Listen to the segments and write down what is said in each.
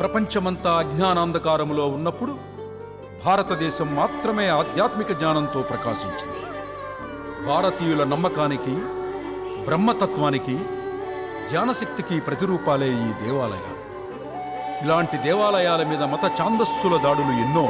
ప్రపంచమంతా అజ్ఞానాంధకారములో ఉన్నప్పుడు భారతదేశం మాత్రమే ఆధ్యాత్మిక జ్ఞానంతో ప్రకాశించింది. భారతీయుల నమ్మకానికి, బ్రహ్మతత్వానికి, జ్ఞానశక్తికి ప్రతిరూపాలే ఈ దేవాలయాలు. ఇలాంటి దేవాలయాల మీద మత ఛాందస్సుల దాడులు ఎన్నో.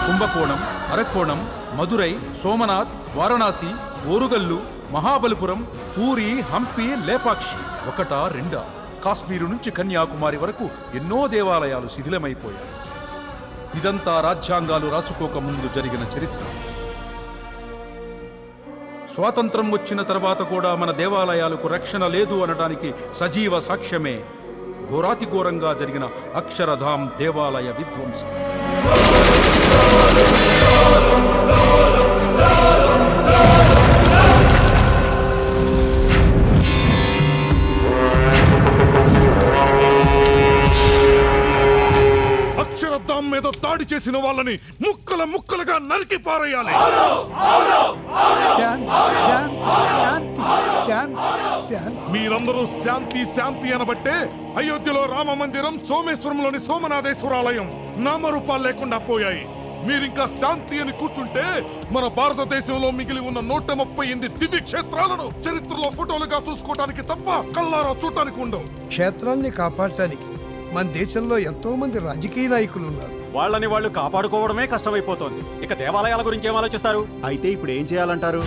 కుంభకోణం, అరక్కోణం, మదురై, సోమనాథ్, వారణాసి, ఓరుగల్లు, మహాబలిపురం, పూరి, హంపి, లేపాక్షి ఒకటా రెండా? కాశ్మీరు నుంచి కన్యాకుమారి వరకు ఎన్నో దేవాలయాలు శిథిలమైపోయాయి. ఇదంతా రాజ్యాంగాలు రాసుకోక ముందు జరిగిన చరిత్ర. స్వాతంత్రం వచ్చిన తర్వాత కూడా మన దేవాలయాలకు రక్షణ లేదు అనడానికి సజీవ సాక్ష్యమే ఘోరాతి ఘోరంగా జరిగిన అక్షరధామ్ దేవాలయ విధ్వంసం. అక్షరధామ్ మీద దాడి చేసిన వాళ్ళని ముక్కల ముక్కలుగా నరికి పారేయాలి. మీరందరూ శాంతి శాంతి అనబట్టే అయోధ్యలో రామ మందిరం, సోమేశ్వరంలోని సోమనాథేశ్వరాలయం నామరూపాలు లేకుండా పోయాయి. మీరింకా శాంతి అని కూర్చుంటే మన భారతదేశంలో మిగిలి ఉన్న 138 దివ్య క్షేత్రాలను చరిత్రలో ఫోటోలుగా చూసుకోవడానికి తప్ప కల్లారా చూడటానికి ఉండవు. క్షేత్రాల్ని కాపాడటానికి మన దేశంలో ఎంతో మంది రాజకీయ నాయకులు ఉన్నారు. వాళ్ళని వాళ్ళు కాపాడుకోవడమే కష్టమైపోతోంది. ఇక దేవాలయాల గురించి ఏం ఆలోచిస్తారు? అయితే ఇప్పుడు ఏం చేయాలంటారు?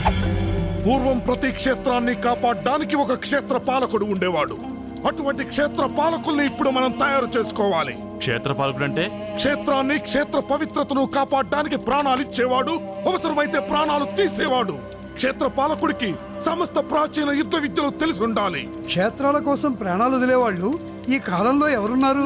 పూర్వం ప్రతి క్షేత్రాన్ని కాపాడడానికి ఒక క్షేత్ర పాలకుడు ఉండేవాడు. అటువంటి క్షేత్ర పాలకుల్ని ఇప్పుడు మనం తయారు చేసుకోవాలి. క్షేత్ర పాలకుడు అంటే క్షేత్రాన్ని, క్షేత్ర పవిత్రతను కాపాడడానికి ప్రాణాలు ఇచ్చేవాడు, అవసరమైతే ప్రాణాలు తీసేవాడు. క్షేత్ర పాలకుడికి సమస్త ప్రాచీన యుద్ధ విద్యలు తెలిసి ఉండాలి. క్షేత్రాల కోసం ప్రాణాలు వదిలేవాళ్ళు ఈ కాలంలో ఎవరున్నారు?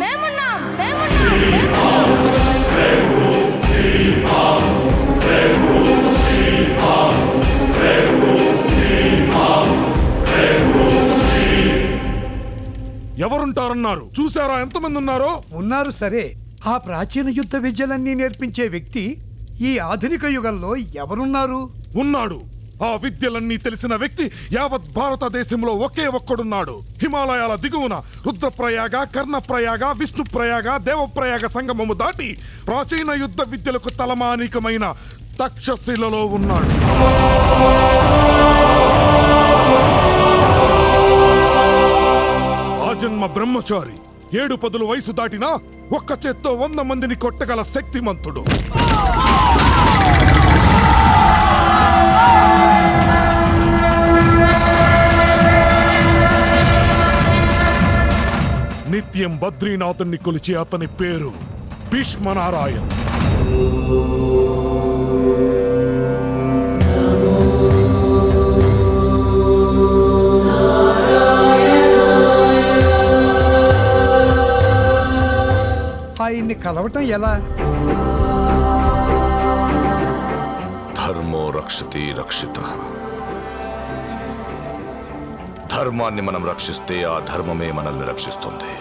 ఎవరుంటారన్నారు? చూసారా ఎంతమంది ఉన్నారో? ఉన్నారు సరే, ఆ ప్రాచీన యుద్ధ విద్యలన్నీ నేర్పించే వ్యక్తి ఈ ఆధునిక యుగంలో ఎవరున్నారు? ఉన్నాడు. ఆ విద్యలన్నీ తెలిసిన వ్యక్తి యావత్ భారతదేశంలో ఒకే ఒక్కడున్నాడు. హిమాలయాల దిగువన రుద్రప్రయాగ, కర్ణప్రయాగ, విష్ణుప్రయాగ, దేవప్రయాగ సంగమము దాటి ప్రాచీన యుద్ధ విద్యలకు తలమానికమైన తక్షశిలలో ఉన్నాడు. ఆజన్మ బ్రహ్మచారి, 7 పదుల వయసు దాటినా ఒక్క చేత్తో 100 మందిని కొట్టగల శక్తిమంతుడు. నిత్యం బద్రీనాథుని కొలిచే అతని పేరు భీష్మనారాయణ్. ఆయన్ని కలవటం ఎలా? ధర్మో రక్షతి రక్షితః. ధర్మాన్ని మనం రక్షిస్తే ఆ ధర్మమే మనల్ని రక్షిస్తుంది.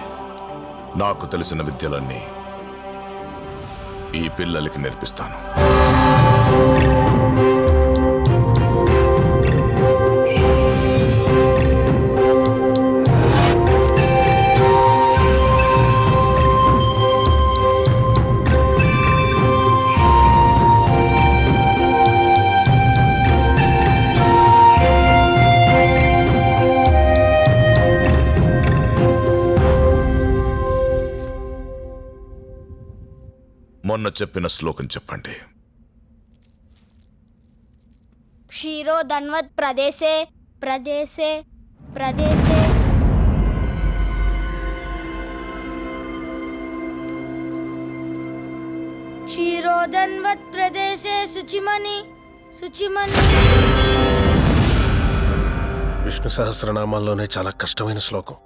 నాకు తెలిసిన విద్యలన్నీ ఈ పిల్లలకి నేర్పిస్తాను. మొన్న చెప్పిన శ్లోకం చెప్పండి. క్షీరో ధన్వత్ ప్రదేశే ప్రదేశే ప్రదేశే క్షీరోధన్వత్ ప్రదేశే శుచిమణి శుచిమణి. విష్ణు సహస్రనామాల్లోనే చాలా కష్టమైన శ్లోకం.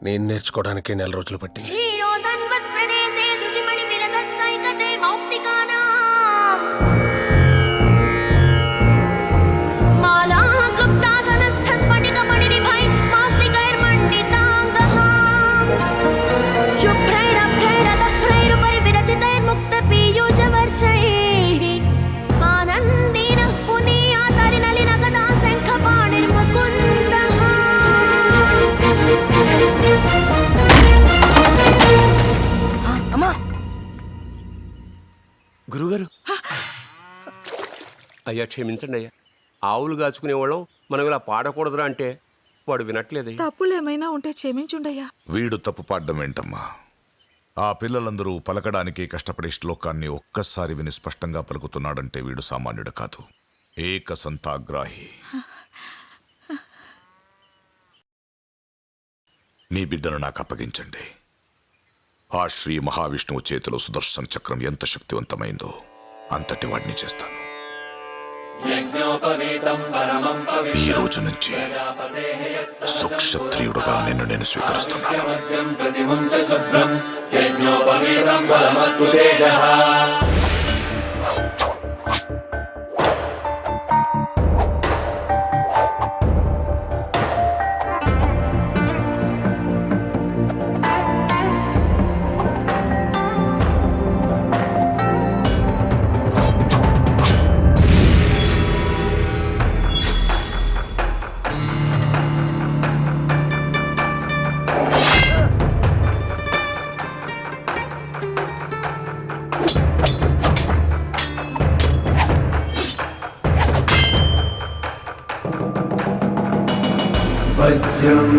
నేను నేర్చుకోవడానికి 4 రోజులు పట్టింది. క్షీరోధన్వత్ ప్రదేశే శుచిమణి విలసత్సైకతే మౌక్తికానాం. మాలా క్లుప్తాసనస్థ స్ఫటిక మణినిభై మౌక్తికై అయ్యా క్షమించండి అయ్యా. ఆవులు కాచుకునేవాళ్ళం మనం ఇలా పాడకూడదురా అంటే వాడు వినట్లేదు. తప్పులేమైనా ఉంటే క్షమించుండయ్యా. వీడు తప్పు పాడడం ఏంటమ్మా? ఆ పిల్లలందరూ పలకడానికి కష్టపడే శ్లోకాన్ని ఒక్కసారి విని స్పష్టంగా పలుకుతున్నాడంటే వీడు సామాన్యుడు కాదు, ఏక సంతాగ్రాహి. నీ బిడ్డను నాకు అప్పగించండి. ఆ శ్రీ మహావిష్ణువు చేతిలో సుదర్శన చక్రం ఎంత శక్తివంతమైందో అంతటి వాడిని చేస్తాను. ఈ రోజు నుంచి సుక్షత్రియుడుగా నిన్ను నేను స్వీకరిస్తున్నాను. వజ్రం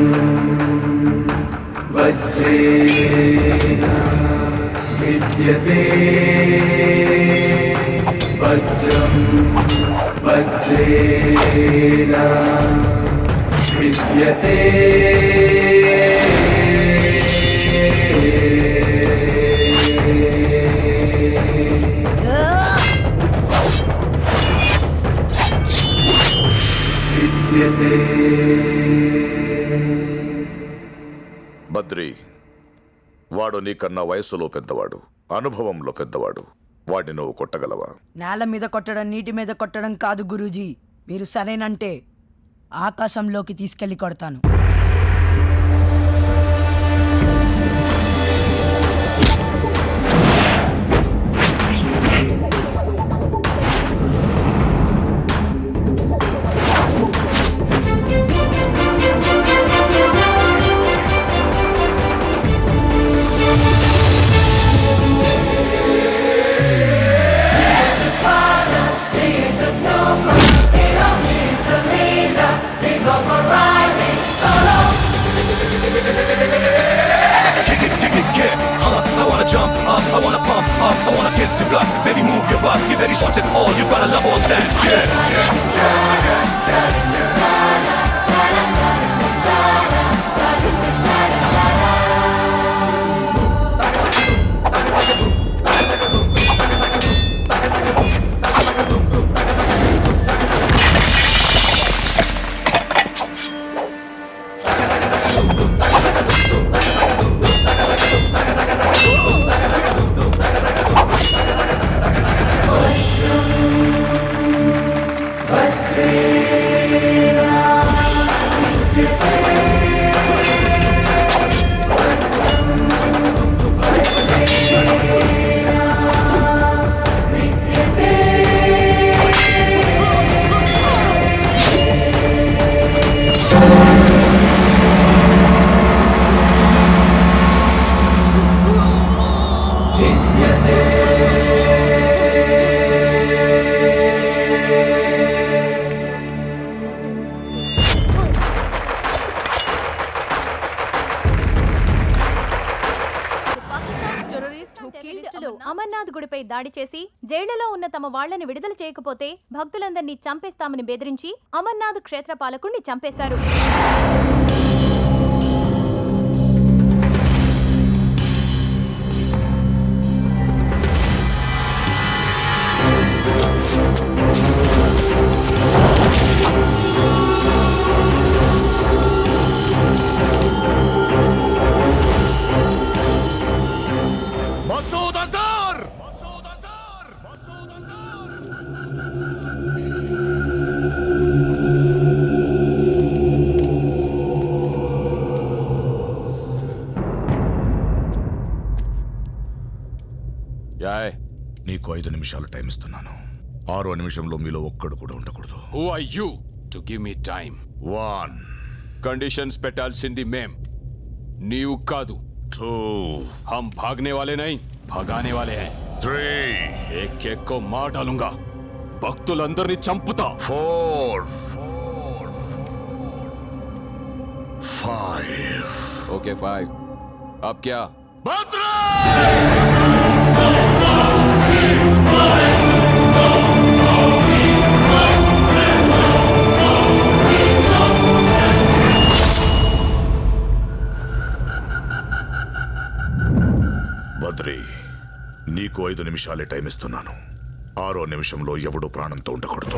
వజ్రేణ విద్యతే, వజ్రం వజ్రేణ విద్యతే. విద్యతే. బద్రి, వాడు నీకన్నా వయస్సులో పెద్దవాడు, అనుభవంలో పెద్దవాడు. వాడిని నువ్వు కొట్టగలవా? నేల మీద కొట్టడం, నీటి మీద కొట్టడం కాదు గురూజీ. మీరు సరేనంటే ఆకాశంలోకి తీసుకెళ్లి కొడతాను. అమర్నాథ్ గుడిపై దాడి చేసి జైళ్లలో ఉన్న తమ వాళ్లను విడుదల చేయకపోతే భక్తులందరినీ చంపేస్తామని బెదిరించి అమర్నాథ్ క్షేత్ర పాలకుణ్ణి చంపేశారు. నీకు 5 నిమిషాలు టైం ఇస్తున్నాను. 6వ నిమిషంలో మీలో ఒక్కడు కూడా ఉండకూడదు. Who are you to give me time? 1 conditions పెట్టాల్సింది మేం, నీవు కాదు. 2 हम भागने वाले नहीं, भगाने वाले हैं. 3 एक एक को मार डालूंगा. భక్తులందరినీ చంపుతా. 4 5 ఓకే 5. అబ్ క్యా? బద్రి, నీకు 5 నిమిషాలే టైం ఇస్తున్నాను. 6వ నిమిషంలో ఎవడు ప్రాణంతో ఉండకూడదు.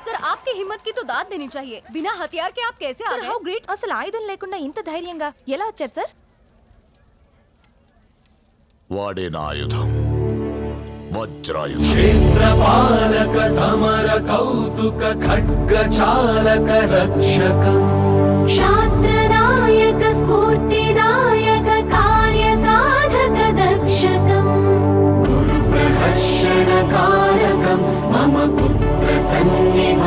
सर आपकी हिम्मत की तो दाद देनी चाहिए. बिना हथियार के आप कैसे आ गए? How great. అసలు ఆయుధం లేకుండా ఇంత ధైర్యంగా ఎలా వచ్చారు సార్? వాడే నా ఆయుధం, వజ్రాయుధం. క్షేత్రపాలక సమర కౌతుక ఖడ్గ చాలక రక్షకం క్షాత్రనాయక స్ఫూర్తిదాయక కార్య సాధక దక్షకం గురు ప్రహర్షణ కారకం మమ పుత్ర సన్నిభ